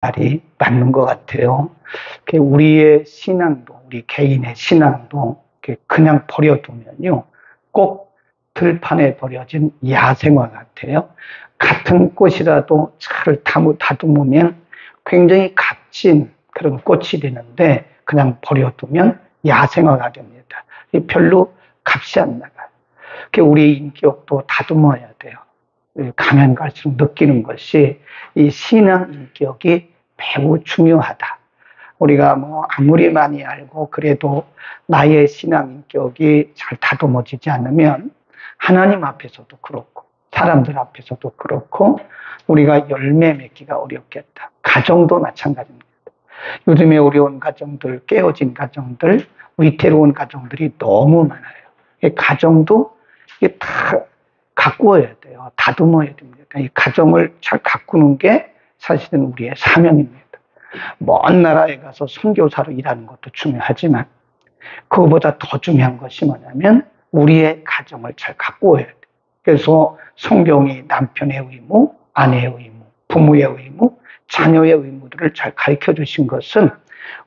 말이 맞는 것 같아요. 우리의 신앙도, 우리 개인의 신앙도 그냥 버려두면요, 꼭 들판에 버려진 야생화 같아요. 같은 꽃이라도 잘 다듬으면 굉장히 값진 그런 꽃이 되는데, 그냥 버려두면 야생화가 됩니다. 별로 값이 안 나가요. 우리 인격도 다듬어야 돼요. 가면 갈수록 느끼는 것이 이 신앙 인격이 매우 중요하다. 우리가 아무리 많이 알고 그래도 나의 신앙 인격이 잘 다듬어지지 않으면 하나님 앞에서도 그렇고 사람들 앞에서도 그렇고 우리가 열매 맺기가 어렵겠다. 가정도 마찬가지입니다. 요즘에 어려운 가정들, 깨어진 가정들, 위태로운 가정들이 너무 많아요. 가정도 다 가꾸어야 돼요. 다듬어야 됩니다. 이 가정을 잘 가꾸는 게 사실은 우리의 사명입니다. 먼 나라에 가서 선교사로 일하는 것도 중요하지만 그거보다 더 중요한 것이 뭐냐면 우리의 가정을 잘 가꾸어야 돼요. 그래서 성경이 남편의 의무, 아내의 의무, 부모의 의무, 자녀의 의무들을 잘 가르쳐 주신 것은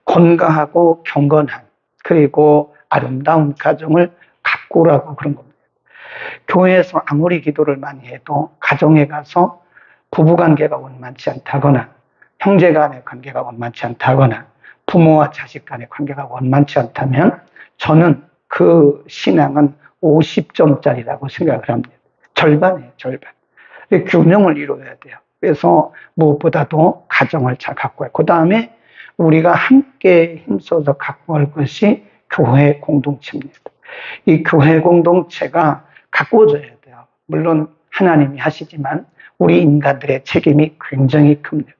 건강하고 경건한 그리고 아름다운 가정을 가꾸라고 그런 겁니다. 교회에서 아무리 기도를 많이 해도 가정에 가서 부부관계가 원만치 않다거나 형제 간의 관계가 원만치 않다거나 부모와 자식 간의 관계가 원만치 않다면 저는 그 신앙은 50점짜리라고 생각을 합니다. 절반이에요, 절반. 균형을 이루어야 돼요. 그래서 무엇보다도 가정을 잘 가꾸어요. 그 다음에 우리가 함께 힘써서 가꾸어야 할 것이 교회 공동체입니다. 이 교회 공동체가 가꾸어져야 돼요. 물론 하나님이 하시지만 우리 인간들의 책임이 굉장히 큽니다.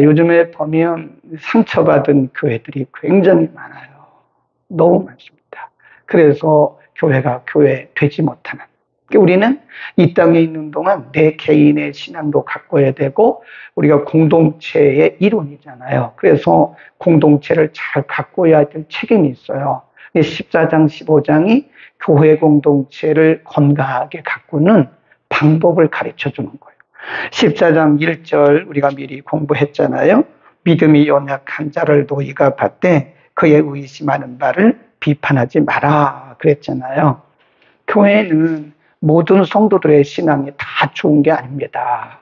요즘에 보면 상처받은 교회들이 굉장히 많아요. 너무 많습니다. 그래서 교회가 교회 되지 못하는. 우리는 이 땅에 있는 동안 내 개인의 신앙도 가꿔야 되고 우리가 공동체의 일원이잖아요. 그래서 공동체를 잘 가꿔야 될 책임이 있어요. 14장, 15장이 교회 공동체를 건강하게 가꾸는 방법을 가르쳐 주는 거예요. 14장 1절 우리가 미리 공부했잖아요. 믿음이 연약한 자를 너희가 받되 그의 의심하는 바를 비판하지 마라 그랬잖아요. 교회는 모든 성도들의 신앙이 다 좋은 게 아닙니다.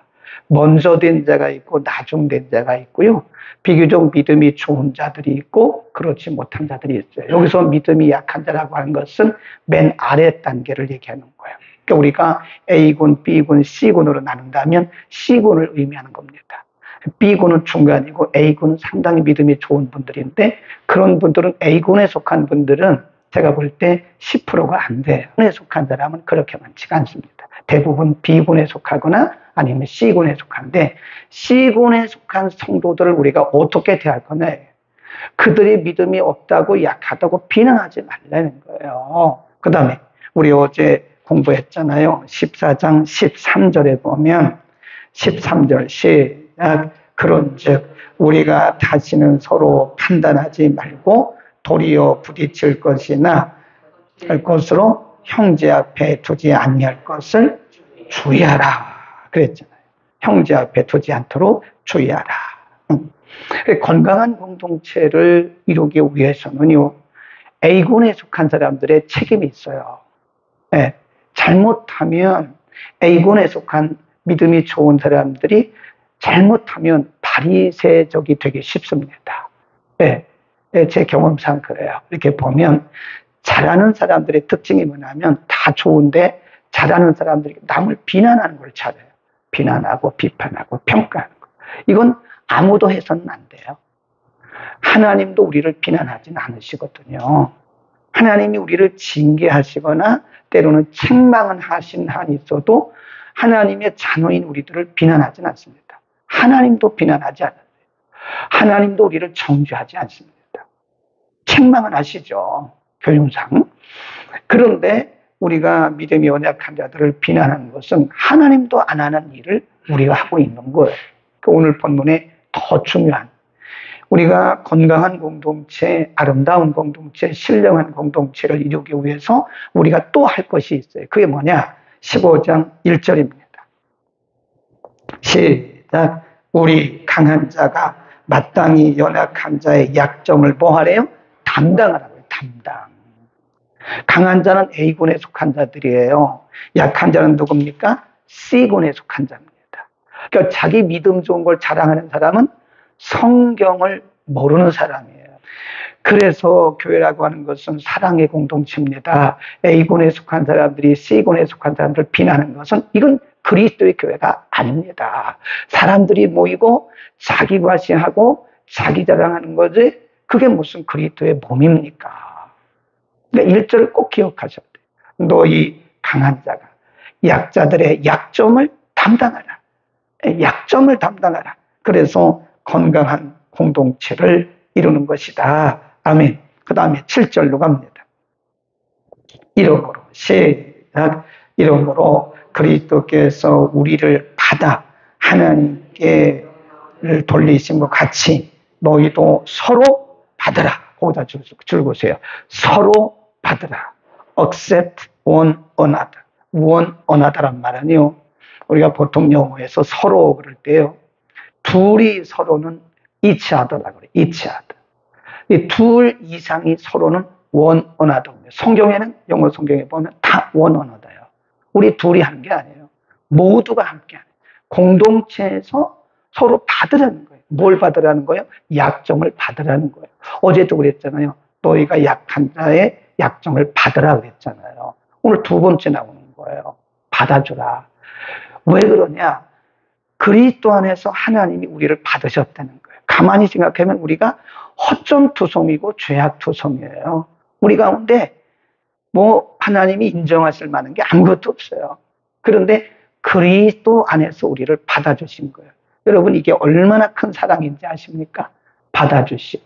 먼저 된 자가 있고 나중된 자가 있고요. 비교적 믿음이 좋은 자들이 있고 그렇지 못한 자들이 있어요. 여기서 믿음이 약한 자라고 하는 것은 맨 아래 단계를 얘기하는 거예요. 그러니까 우리가 A군, B군, C군으로 나눈다면 C군을 의미하는 겁니다. B군은 중간이고 A군은 상당히 믿음이 좋은 분들인데 그런 분들은 A군에 속한 분들은 제가 볼 때 10%가 안 돼요. B군에 속한 사람은 그렇게 많지가 않습니다. 대부분 B군에 속하거나 아니면 C군에 속한데 C군에 속한 성도들을 우리가 어떻게 대할 거냐. 그들이 믿음이 없다고 약하다고 비난하지 말라는 거예요. 그 다음에 우리 어제 공부했잖아요. 14장 13절에 보면 13절 시작 그런즉 우리가 다시는 서로 판단하지 말고 도리어 부딪힐 것이나 할 것으로 형제 앞에 두지 아니할 것을 주의하라 그랬잖아요. 형제 앞에 두지 않도록 주의하라. 건강한 공동체를 이루기 위해서는요, A군에 속한 사람들의 책임이 있어요. 네, 잘못하면 A군에 속한 믿음이 좋은 사람들이 잘못하면 바리새적이 되기 쉽습니다. 네, 제 경험상 그래요. 이렇게 보면 잘하는 사람들의 특징이 뭐냐면 다 좋은데 잘하는 사람들이 남을 비난하는 걸 잘해요. 비난하고 비판하고 평가하는 거. 이건 아무도 해서는 안 돼요. 하나님도 우리를 비난하지는 않으시거든요. 하나님이 우리를 징계하시거나 때로는 책망은 하신 한이 있어도 하나님의 자녀인 우리들을 비난하지는 않습니다. 하나님도 비난하지 않아요. 하나님도 우리를 정죄하지 않습니다. 책망은 하시죠. 교훈상. 그런데 우리가 믿음이 연약한 자들을 비난하는 것은 하나님도 안 하는 일을 우리가 하고 있는 거예요. 오늘 본문에 더 중요한 우리가 건강한 공동체, 아름다운 공동체, 신령한 공동체를 이루기 위해서 우리가 또 할 것이 있어요. 그게 뭐냐? 15장 1절입니다. 시작. 우리 강한 자가 마땅히 연약한 자의 약점을 뭐 하래요? 담당하라고요. 담당. 강한 자는 A군에 속한 자들이에요. 약한 자는 누굽니까? C군에 속한 자입니다. 그러니까 자기 믿음 좋은 걸 자랑하는 사람은 성경을 모르는 사람이에요. 그래서 교회라고 하는 것은 사랑의 공동체입니다. A군에 속한 사람들이 C군에 속한 사람들을 비난하는 것은 이건 그리스도의 교회가 아닙니다. 사람들이 모이고 자기 과시하고 자기 자랑하는 거지 그게 무슨 그리스도의 몸입니까? 그러니까 1절을 꼭 기억하셔야 돼요. 너희 강한 자가 약자들의 약점을 담당하라. 약점을 담당하라. 그래서 건강한 공동체를 이루는 것이다. 아멘. 그 다음에 7절로 갑니다. 이러므로 시작. 이러므로 그리스도께서 우리를 받아 하나님께 돌리신 것 같이 너희도 서로 받으라. 거기다 줄보세요. 서로 받으라. Accept one another. one another란 말은요. 우리가 보통 영어에서 서로 그럴 때요. 둘이 서로는 each other라고 그래요. each other. 이 둘 이상이 서로는 one another입니다. 성경에는 영어 성경에 보면 다 one another예요. 우리 둘이 하는 게 아니에요. 모두가 함께 하는 거예요. 공동체에서 서로 받으라는 거예요. 뭘 받으라는 거예요? 약점을 받으라는 거예요. 어제도 그랬잖아요. 너희가 약한 자의 약점을 받으라 그랬잖아요. 오늘 두 번째 나오는 거예요. 받아주라. 왜 그러냐? 그리스도 안에서 하나님이 우리를 받으셨다는 거예요. 가만히 생각하면 우리가 허점투성이고 죄악투성이에요. 우리 가운데 뭐 하나님이 인정하실 만한 게 아무것도 없어요. 그런데 그리스도 안에서 우리를 받아주신 거예요. 여러분 이게 얼마나 큰 사랑인지 아십니까? 받아주심.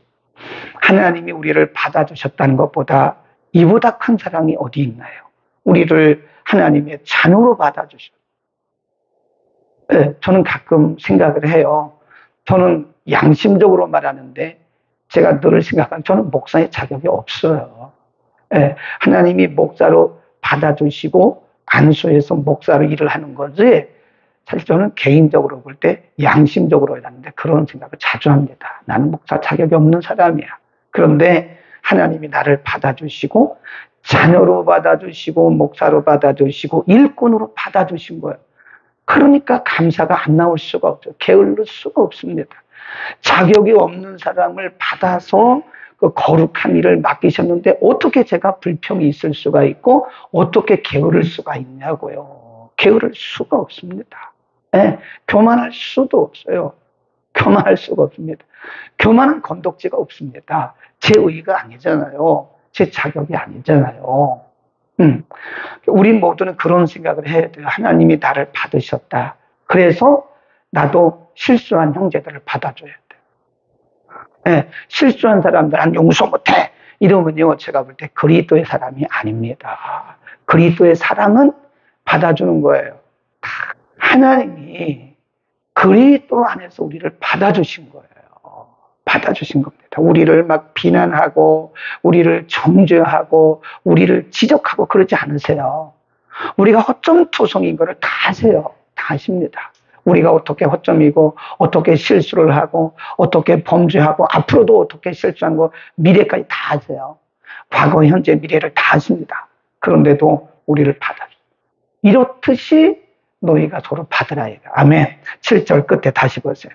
하나님이 우리를 받아주셨다는 것보다 이보다 큰 사랑이 어디 있나요? 우리를 하나님의 자녀로 받아주셨어요. 네, 저는 가끔 생각을 해요. 저는 양심적으로 말하는데 제가 늘 생각하는 저는 목사의 자격이 없어요. 네, 하나님이 목사로 받아주시고 안수해서 목사로 일을 하는 거지 사실 저는 개인적으로 볼 때 양심적으로 일하는데 그런 생각을 자주 합니다. 나는 목사 자격이 없는 사람이야. 그런데 하나님이 나를 받아주시고 자녀로 받아주시고 목사로 받아주시고 일꾼으로 받아주신 거예요. 그러니까 감사가 안 나올 수가 없죠. 게을릴 수가 없습니다. 자격이 없는 사람을 받아서 그 거룩한 일을 맡기셨는데 어떻게 제가 불평이 있을 수가 있고 어떻게 게으를 수가 있냐고요. 게으를 수가 없습니다. 네, 교만할 수도 없어요. 교만할 수가 없습니다. 교만은 건덕지가 없습니다. 제 의가 아니잖아요. 제 자격이 아니잖아요. 우리 모두는 그런 생각을 해야 돼요. 하나님이 나를 받으셨다. 그래서 나도 실수한 형제들을 받아줘야 돼요. 네, 실수한 사람들 난 용서 못해. 이러면요, 제가 볼 때 그리스도의 사람이 아닙니다. 그리스도의 사랑은 받아주는 거예요. 하나님이 그리스도 안에서 우리를 받아주신 거예요. 받아주신 겁니다. 우리를 막 비난하고 우리를 정죄하고 우리를 지적하고 그러지 않으세요. 우리가 허점투성인 거를 다 아세요. 다 아십니다. 우리가 어떻게 허점이고 어떻게 실수를 하고 어떻게 범죄하고 앞으로도 어떻게 실수한 거 미래까지 다 아세요. 과거, 현재, 미래를 다 아십니다. 그런데도 우리를 받아줘요. 이렇듯이 너희가 서로 받으라. 아멘. 7절 끝에 다시 보세요.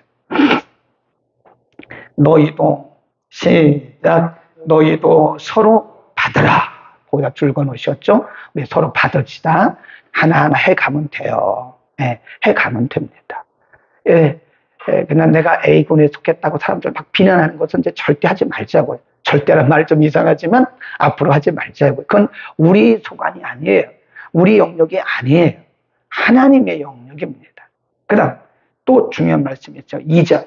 너희도 시작. 너희도 서로 받으라. 거기다 줄 그어놓으셨죠? 우리 서로 받읍시다. 하나하나 해가면 돼요. 네, 해가면 됩니다. 예, 그냥 내가 A군에 속했다고 사람들 막 비난하는 것은 이제 절대 하지 말자고요. 절대란 말 좀 이상하지만 앞으로 하지 말자고요. 그건 우리 소관이 아니에요. 우리 영역이 아니에요. 하나님의 영역입니다. 그 다음 또 중요한 말씀이 있죠. 2절.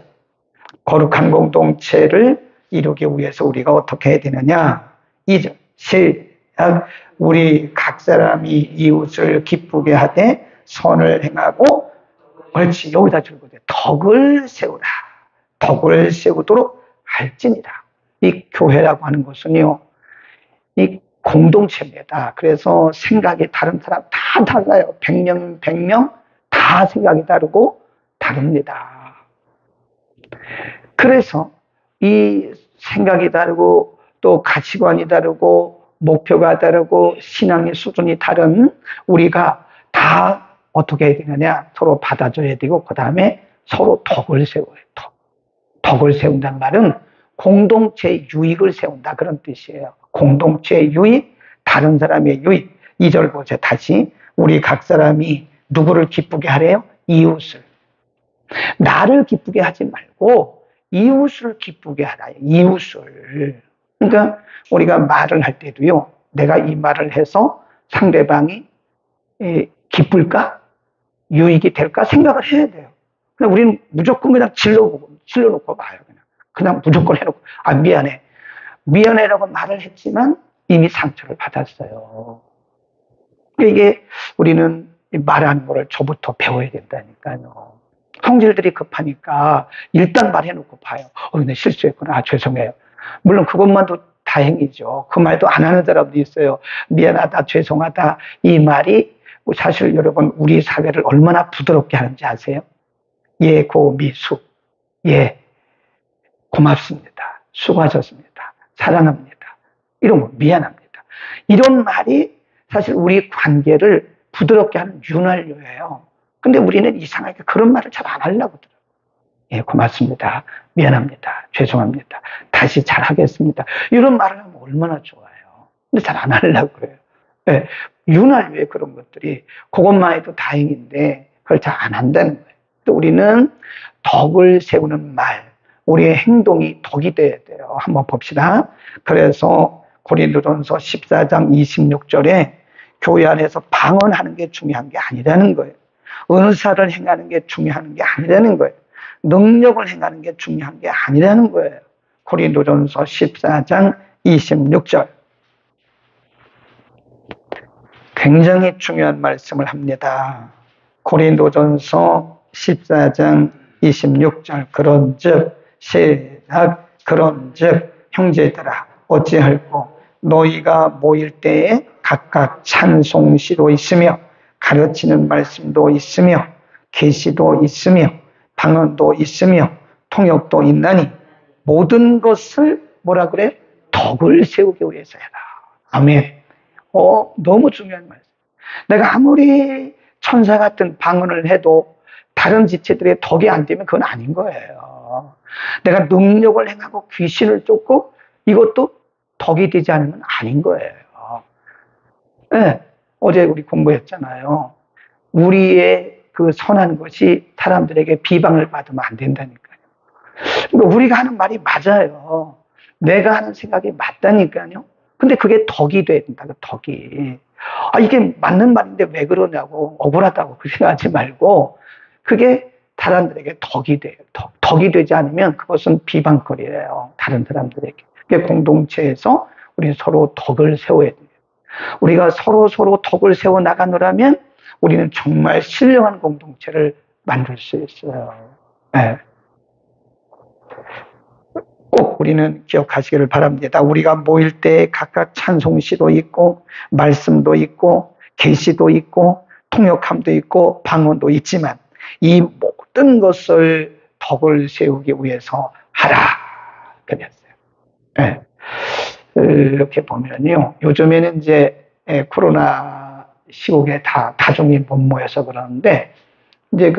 거룩한 공동체를 이루기 위해서 우리가 어떻게 해야 되느냐? 2절. 시작. 우리 각 사람이 이웃을 기쁘게 하되 선을 행하고 옳지. 여기다 줄거든. 덕을 세우라. 덕을 세우도록 할지니라. 이 교회라고 하는 것은요. 이 공동체입니다. 그래서 생각이 다른 사람 다 달라요. 100명, 100명 다 생각이 다르고 다릅니다. 그래서 이 생각이 다르고 또 가치관이 다르고 목표가 다르고 신앙의 수준이 다른 우리가 다 어떻게 해야 되느냐, 서로 받아줘야 되고 그 다음에 서로 덕을 세워요. 덕을 세운다는 말은 공동체의 유익을 세운다 그런 뜻이에요. 공동체의 유익, 다른 사람의 유익. 2절 보세요. 다시 우리 각 사람이 누구를 기쁘게 하래요? 이웃을. 나를 기쁘게 하지 말고 이웃을 기쁘게 하라. 이웃을. 그러니까 우리가 말을 할 때도요, 내가 이 말을 해서 상대방이 기쁠까? 유익이 될까? 생각을 해야 돼요. 그냥 우리는 무조건 그냥 질러놓고 봐요. 그냥 무조건 해놓고, 아, 미안해. 미안해라고 말을 했지만 이미 상처를 받았어요. 이게 우리는 말하는 거를 저부터 배워야 된다니까요. 성질들이 급하니까 일단 말해놓고 봐요. 내 실수했구나. 아, 죄송해요. 물론 그것만도 다행이죠. 그 말도 안 하는 사람도 있어요. 미안하다, 죄송하다. 이 말이 사실 여러분 우리 사회를 얼마나 부드럽게 하는지 아세요? 예, 고, 미, 수. 예, 고맙습니다. 수고하셨습니다. 사랑합니다. 이런 거, 미안합니다. 이런 말이 사실 우리 관계를 부드럽게 하는 윤활유예요. 근데 우리는 이상하게 그런 말을 잘 안 하려고 하더라고요. 예, 고맙습니다. 미안합니다. 죄송합니다. 다시 잘하겠습니다. 이런 말을 하면 얼마나 좋아요. 근데 잘 안 하려고 그래요. 예, 윤활유에 그런 것들이 그것만 해도 다행인데 그걸 잘 안 한다는 거예요. 또 우리는 덕을 세우는 말, 우리의 행동이 덕이 돼야 돼요. 한번 봅시다. 그래서 고린도전서 14장 26절에 교회 안에서 방언하는 게 중요한 게 아니라는 거예요. 은사를 행하는 게 중요한 게 아니라는 거예요. 능력을 행하는 게 중요한 게 아니라는 거예요. 고린도전서 14장 26절. 굉장히 중요한 말씀을 합니다. 고린도전서 14장 26절. 그런즉 시작. 그런즉 형제들아 어찌할꼬 너희가 모일 때에 각각 찬송시도 있으며 가르치는 말씀도 있으며 계시도 있으며 방언도 있으며 통역도 있나니 모든 것을 뭐라 그래? 덕을 세우기 위해서 해라. 아멘. 너무 중요한 말씀. 내가 아무리 천사 같은 방언을 해도 다른 지체들의 덕이 안 되면 그건 아닌 거예요. 내가 능력을 행하고 귀신을 쫓고 이것도 덕이 되지 않으면 아닌 거예요. 네, 어제 우리 공부했잖아요. 우리의 그 선한 것이 사람들에게 비방을 받으면 안 된다니까요. 그러니까 우리가 하는 말이 맞아요. 내가 하는 생각이 맞다니까요. 근데 그게 덕이 돼야 된다. 덕이. 아, 이게 맞는 말인데 왜 그러냐고 억울하다고 그 생각하지 말고 그게 사람들에게 덕이 돼요. 덕이 되지 않으면 그것은 비방거리예요. 다른 사람들에게. 그게 공동체에서 우리 서로 덕을 세워야 돼요. 우리가 서로 덕을 세워 나가느라면 우리는 정말 신령한 공동체를 만들 수 있어요. 네. 꼭 우리는 기억하시기를 바랍니다. 우리가 모일 때 각각 찬송시도 있고 말씀도 있고 계시도 있고 통역함도 있고 방언도 있지만 이 모든 것을 덕을 세우기 위해서 하라 그랬어요. 네. 이렇게 보면요, 요즘에는 이제 코로나 시국에 다 가족이 못 모여서 그러는데 이제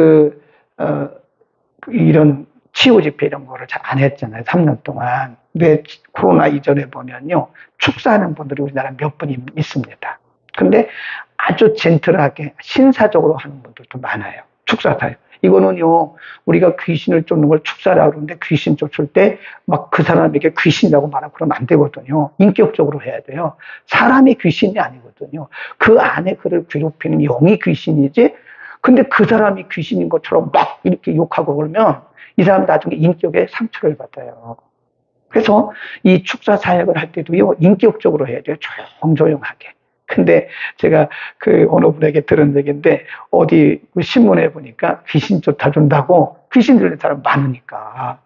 이런 치유 집회 이런 거를 잘 안 했잖아요. 3년 동안. 근데 코로나 이전에 보면요, 축사하는 분들이 우리나라 몇 분 있습니다. 근데 아주 젠틀하게 신사적으로 하는 분들도 많아요. 축사사요. 이거는요, 우리가 귀신을 쫓는 걸 축사라고 그러는데 귀신 쫓을 때 막 그 사람에게 귀신이라고 말하고 그러면 안 되거든요. 인격적으로 해야 돼요. 사람이 귀신이 아니거든요. 그 안에 그를 괴롭히는 영이 귀신이지. 근데 그 사람이 귀신인 것처럼 막 이렇게 욕하고 그러면 이 사람 나중에 인격에 상처를 받아요. 그래서 이 축사 사역을 할 때도요, 인격적으로 해야 돼요. 조용조용하게. 근데 제가 어느 분에게 들은 얘기인데, 어디 신문에 보니까 귀신 쫓아준다고, 귀신 들린 사람 많으니까.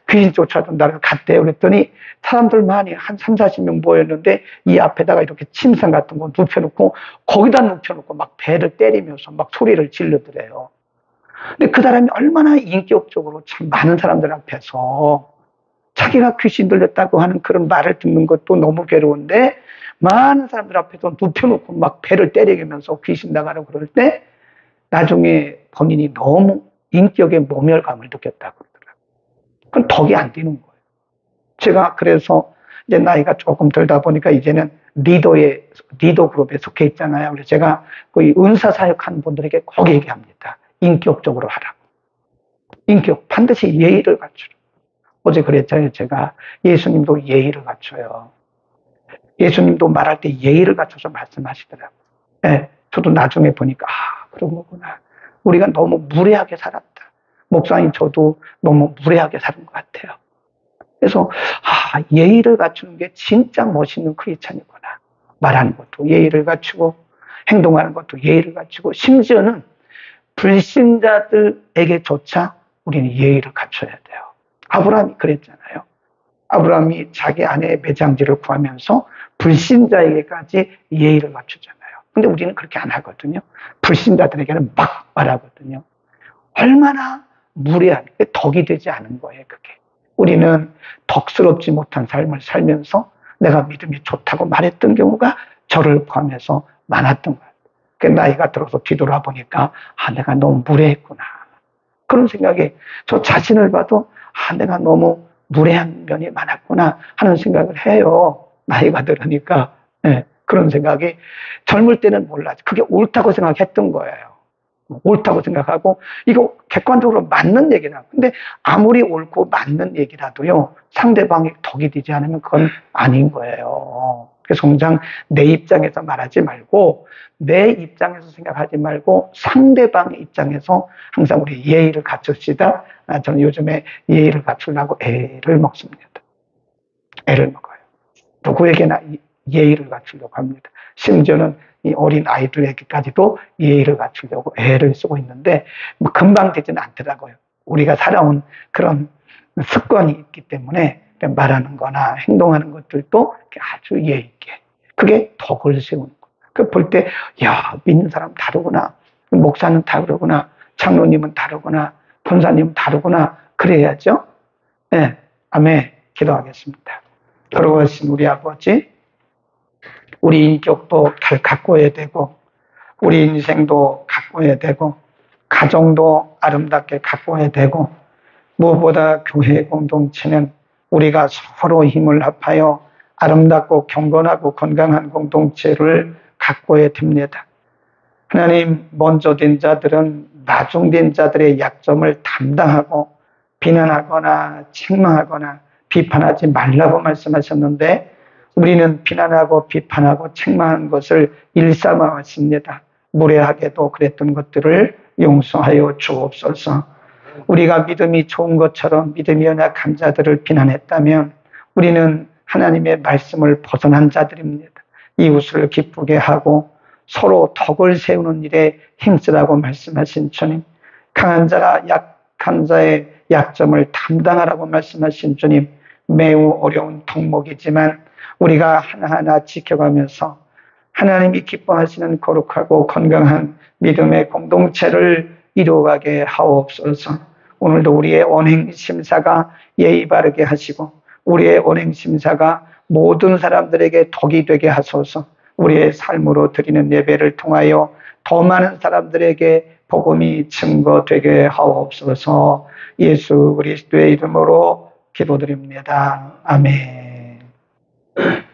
귀신 쫓아준다고 갔대요. 그랬더니 사람들 많이 한 3, 40명 모였는데 이 앞에다가 이렇게 침상 같은 거 눕혀놓고 거기다 눕혀놓고 막 배를 때리면서 막 소리를 질러더래요. 근데 그 사람이 얼마나 인격적으로 참 많은 사람들 앞에서 자기가 귀신 들렸다고 하는 그런 말을 듣는 것도 너무 괴로운데 많은 사람들 앞에서 눕혀놓고 막 배를 때리면서 귀신 나가라고 그럴 때 나중에 본인이 너무 인격의 모멸감을 느꼈다고 그러더라고요. 그건 덕이 안 되는 거예요. 제가 그래서 이제 나이가 조금 들다 보니까 이제는 리더 그룹에 속해 있잖아요. 그래서 제가 거의 은사 사역하는 분들에게 꼭 얘기합니다. 인격적으로 하라고. 인격, 반드시 예의를 갖추라. 어제 그랬잖아요. 제가 예수님도 예의를 갖춰요. 예수님도 말할 때 예의를 갖춰서 말씀하시더라고요. 네, 저도 나중에 보니까 그런 거구나. 우리가 너무 무례하게 살았다. 목사님 저도 너무 무례하게 사는 것 같아요. 그래서 예의를 갖추는 게 진짜 멋있는 크리스찬이구나. 말하는 것도 예의를 갖추고 행동하는 것도 예의를 갖추고 심지어는 불신자들에게조차 우리는 예의를 갖춰야 돼요. 아브라함이 그랬잖아요. 아브라함이 자기 아내의 매장지를 구하면서 불신자에게까지 예의를 갖추잖아요. 근데 우리는 그렇게 안 하거든요. 불신자들에게는 막 말하거든요. 얼마나 무례한, 덕이 되지 않은 거예요, 그게. 우리는 덕스럽지 못한 삶을 살면서 내가 믿음이 좋다고 말했던 경우가 저를 포함해서 많았던 거예요. 나이가 들어서 뒤돌아 보니까 내가 너무 무례했구나. 그런 생각에 저 자신을 봐도 내가 너무 무례한 면이 많았구나 하는 생각을 해요. 나이가 들으니까. 네, 그런 생각이 젊을 때는 몰랐죠. 그게 옳다고 생각했던 거예요. 옳다고 생각하고 이거 객관적으로 맞는 얘기다. 근데 아무리 옳고 맞는 얘기라도요. 상대방이 덕이 되지 않으면 그건 아닌 거예요. 그래서 항상 내 입장에서 말하지 말고 내 입장에서 생각하지 말고 상대방의 입장에서 항상 우리 예의를 갖춥시다. 저는 요즘에 예의를 갖추려고 애를 먹습니다. 애를 먹어요. 누구에게나 예의를 갖추려고 합니다. 심지어는 이 어린 아이들에게까지도 예의를 갖추려고 애를 쓰고 있는데 뭐 금방 되지는 않더라고요. 우리가 살아온 그런 습관이 있기 때문에 말하는 거나 행동하는 것들도 아주 예의 있게. 그게 덕을 세우는 거예요. 그 볼 때, 믿는 사람 다르구나. 목사는 다르구나. 장로님은 다르구나. 권사님은 다르구나. 그래야죠. 네. 아멘. 기도하겠습니다. 그러신 우리 아버지, 우리 인격도 잘 가꿔야 되고, 우리 인생도 가꿔야 되고, 가정도 아름답게 가꿔야 되고, 무엇보다 교회 공동체는 우리가 서로 힘을 합하여 아름답고 경건하고 건강한 공동체를 가꿔야 됩니다. 하나님, 먼저 된 자들은 나중된 자들의 약점을 담당하고 비난하거나 책망하거나 비판하지 말라고 말씀하셨는데 우리는 비난하고 비판하고 책망하는 것을 일삼아왔습니다. 무례하게도 그랬던 것들을 용서하여 주옵소서. 우리가 믿음이 좋은 것처럼 믿음이 연약한 자들을 비난했다면 우리는 하나님의 말씀을 벗어난 자들입니다. 이웃을 기쁘게 하고 서로 덕을 세우는 일에 힘쓰라고 말씀하신 주님, 강한 자가 약한 자의 약점을 담당하라고 말씀하신 주님, 매우 어려운 덕목이지만 우리가 하나하나 지켜가면서 하나님이 기뻐하시는 거룩하고 건강한 믿음의 공동체를 이루어가게 하옵소서. 오늘도 우리의 언행심사가 예의 바르게 하시고 우리의 언행심사가 모든 사람들에게 덕이 되게 하소서. 우리의 삶으로 드리는 예배를 통하여 더 많은 사람들에게 복음이 증거되게 하옵소서. 예수 그리스도의 이름으로 기도드립니다. 아멘.